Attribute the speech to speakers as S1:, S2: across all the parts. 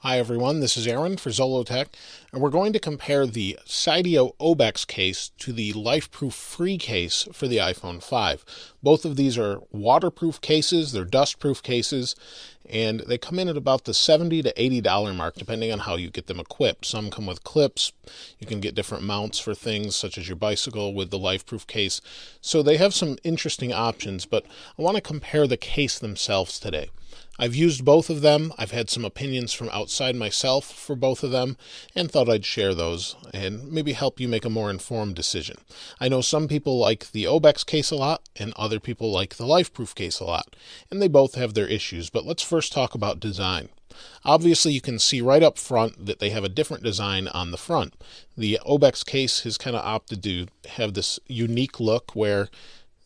S1: Hi everyone, this is Aaron for Zollotech, and we're going to compare the Cydio Obex case to the LifeProof free case for the iPhone 5. Both of these are waterproof cases, they're dustproof cases, and they come in at about the $70 to $80 mark depending on how you get them equipped. Some come with clips, you can get different mounts for things such as your bicycle with the LifeProof case. So they have some interesting options, but I want to compare the case themselves today. I've used both of them. I've had some opinions from outside myself for both of them and thought I'd share those and maybe help you make a more informed decision. I know some people like the Obex case a lot and other people like the LifeProof case a lot, and they both have their issues, but let's first talk about design. Obviously, you can see right up front that they have a different design on the front. The Obex case has kind of opted to have this unique look where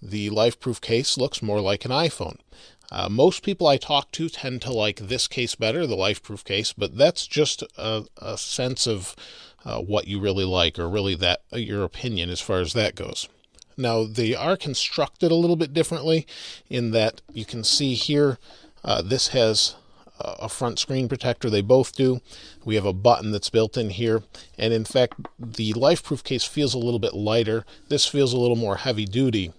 S1: the LifeProof case looks more like an iPhone. Most people I talk to tend to like this case better, the LifeProof case, but that's just a sense of what you really like, or really that your opinion as far as that goes. Now, they are constructed a little bit differently in that you can see here, this has a front screen protector. They both do. We have a button that's built in here, and in fact, the LifeProof case feels a little bit lighter. This feels a little more heavy duty.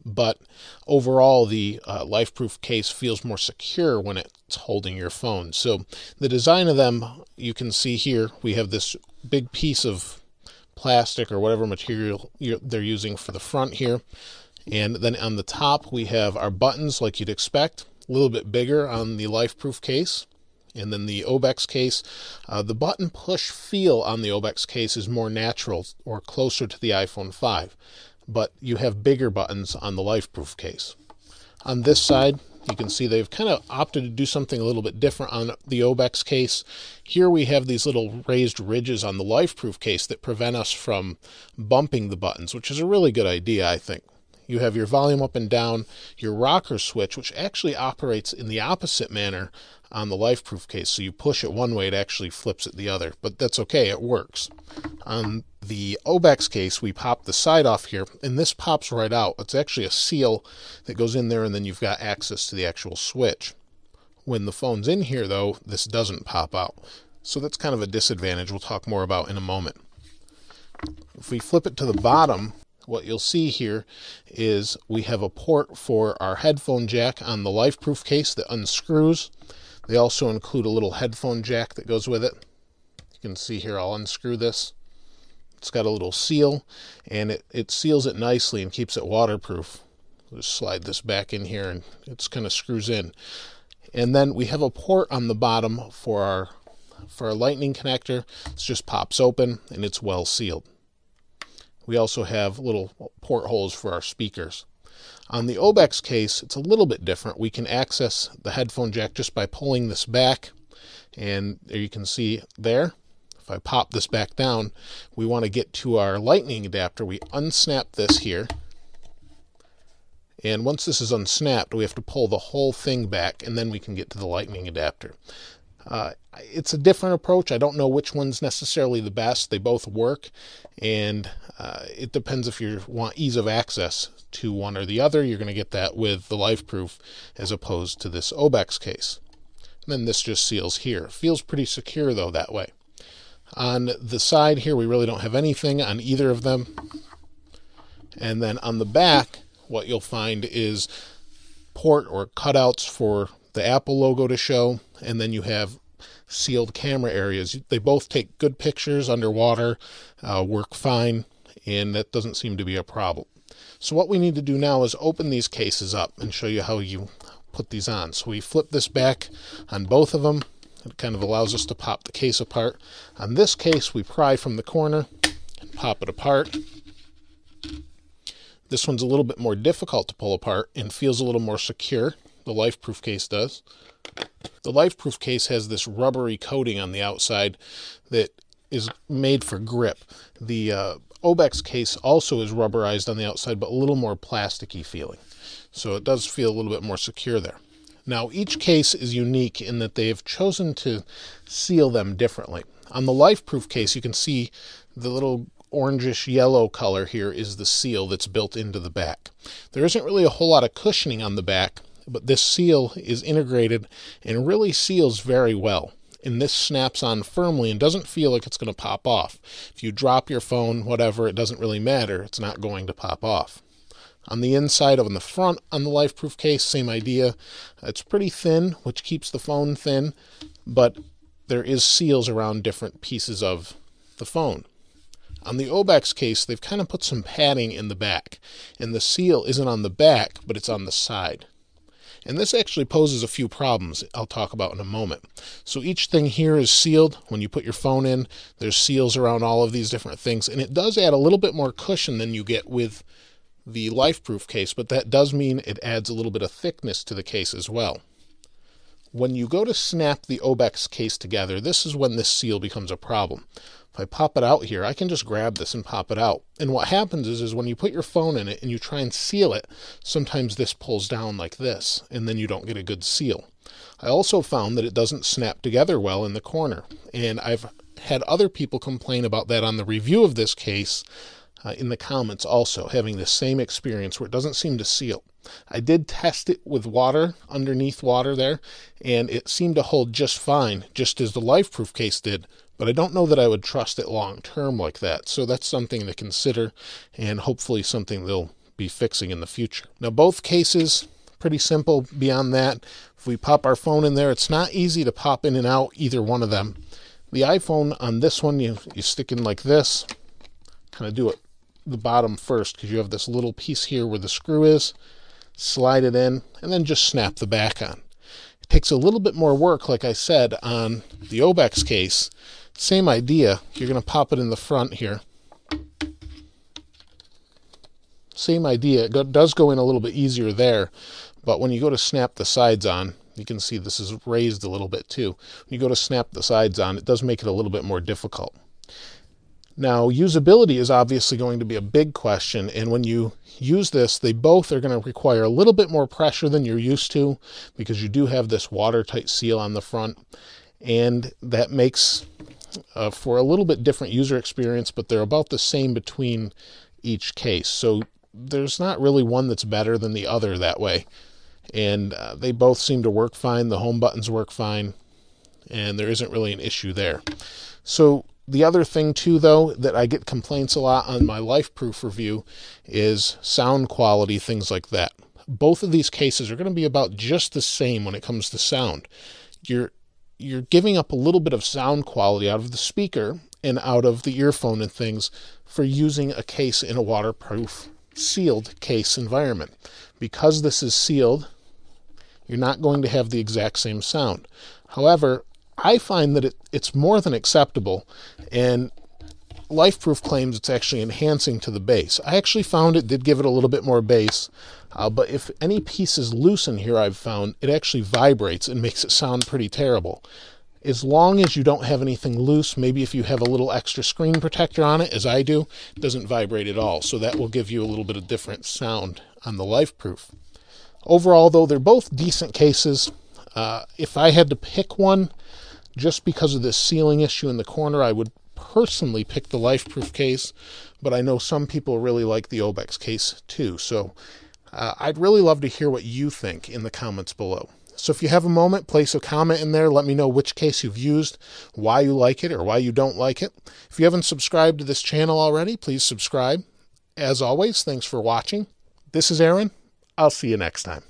S1: But overall, the LifeProof case feels more secure when it's holding your phone. So the design of them, you can see here, we have this big piece of plastic or whatever material they're using for the front here. And then on the top, we have our buttons like you'd expect, a little bit bigger on the LifeProof case. And then the Obex case, the button push feel on the Obex case is more natural or closer to the iPhone 5. But you have bigger buttons on the LifeProof case. On this side, you can see they've kind of opted to do something a little bit different on the Obex case. Here we have these little raised ridges on the LifeProof case that prevent us from bumping the buttons, which is a really good idea, I think. You have your volume up and down, your rocker switch, which actually operates in the opposite manner on the LifeProof case. So you push it one way, it actually flips it the other, but that's okay, it works. On the Obex case, we pop the side off here, and this pops right out. It's actually a seal that goes in there, and then you've got access to the actual switch. When the phone's in here, though, this doesn't pop out. So that's kind of a disadvantage we'll talk more about in a moment. If we flip it to the bottom, what you'll see here is we have a port for our headphone jack on the LifeProof case that unscrews. They also include a little headphone jack that goes with it. You can see here, I'll unscrew this. It's got a little seal, and it seals it nicely and keeps it waterproof. Just slide this back in here, and it's kind of screws in. And then we have a port on the bottom for our lightning connector. It just pops open, and it's well sealed. We also have little port holes for our speakers. On the Obex case, it's a little bit different. We can access the headphone jack just by pulling this back, and there you can see there. If I pop this back down, we want to get to our lightning adapter. We unsnap this here, and once this is unsnapped, we have to pull the whole thing back, and then we can get to the lightning adapter. It's a different approach. I don't know which one's necessarily the best. They both work, and it depends if you want ease of access to one or the other. You're going to get that with the LifeProof as opposed to this Obex case. And then this just seals here. It feels pretty secure, though, that way. On the side here, we really don't have anything on either of them. And then on the back, what you'll find is port or cutouts for the Apple logo to show, and then you have sealed camera areas. They both take good pictures underwater, work fine, and that doesn't seem to be a problem. So what we need to do now is open these cases up and show you how you put these on. So we flip this back on both of them. It kind of allows us to pop the case apart. On this case, we pry from the corner and pop it apart. This one's a little bit more difficult to pull apart and feels a little more secure. The LifeProof case does. The LifeProof case has this rubbery coating on the outside that is made for grip. The Obex case also is rubberized on the outside, but a little more plasticky feeling. So it does feel a little bit more secure there. Now, each case is unique in that they have chosen to seal them differently. On the LifeProof case, you can see the little orangish yellow color here is the seal that's built into the back. There isn't really a whole lot of cushioning on the back, but this seal is integrated and really seals very well. and this snaps on firmly and doesn't feel like it's going to pop off. If you drop your phone, whatever, it doesn't really matter. It's not going to pop off. On the inside, on the front, on the LifeProof case, same idea. It's pretty thin, which keeps the phone thin, but there is seals around different pieces of the phone. On the Obex case, they've kind of put some padding in the back, and the seal isn't on the back, but it's on the side. And this actually poses a few problems I'll talk about in a moment. So each thing here is sealed. When you put your phone in, there's seals around all of these different things, and it does add a little bit more cushion than you get with the LifeProof case, but that does mean it adds a little bit of thickness to the case as well. When you go to snap the Obex case together, this is when this seal becomes a problem. If I pop it out here, I can just grab this and pop it out. And what happens is when you put your phone in it and you try and seal it, sometimes this pulls down like this, and then you don't get a good seal. I also found that it doesn't snap together well in the corner, and I've had other people complain about that on the review of this case in the comments also, having the same experience where it doesn't seem to seal. I did test it with water, underneath water there, and it seemed to hold just fine, just as the LifeProof case did, but I don't know that I would trust it long term like that. So that's something to consider, and hopefully something they'll be fixing in the future. Now both cases, pretty simple beyond that. If we pop our phone in there, it's not easy to pop in and out either one of them. The iPhone on this one, you stick in like this, kind of do it the bottom first, because you have this little piece here where the screw is, slide it in, and then just snap the back on. It takes a little bit more work, like I said, on the Obex case. Same idea. You're going to pop it in the front here. Same idea. It does go in a little bit easier there, but when you go to snap the sides on, you can see this is raised a little bit too. When you go to snap the sides on, it does make it a little bit more difficult. Now, usability is obviously going to be a big question, and when you use this, they both are going to require a little bit more pressure than you're used to, because you do have this watertight seal on the front, and that makes for a little bit different user experience, but they're about the same between each case. So there's not really one that's better than the other that way, and they both seem to work fine. The home buttons work fine, and there isn't really an issue there. So the other thing too, though, that I get complaints a lot on my LifeProof review is sound quality, things like that. Both of these cases are going to be about just the same when it comes to sound. You're giving up a little bit of sound quality out of the speaker and out of the earphone and things for using a case in a waterproof sealed case environment. Because this is sealed, you're not going to have the exact same sound. However, I find that it's more than acceptable, and LifeProof claims it's actually enhancing to the bass. I actually found it did give it a little bit more bass, but if any piece is loose in here, I've found it actually vibrates and makes it sound pretty terrible. As long as you don't have anything loose, maybe if you have a little extra screen protector on it, as I do, it doesn't vibrate at all, so that will give you a little bit of different sound on the LifeProof. Overall, though, they're both decent cases. If I had to pick one, just because of this sealing issue in the corner, I would personally pick the LifeProof case, but I know some people really like the Obex case too. So I'd really love to hear what you think in the comments below. So if you have a moment, place a comment in there. Let me know which case you've used, why you like it or why you don't like it. If you haven't subscribed to this channel already, please subscribe. As always, thanks for watching. This is Aaron. I'll see you next time.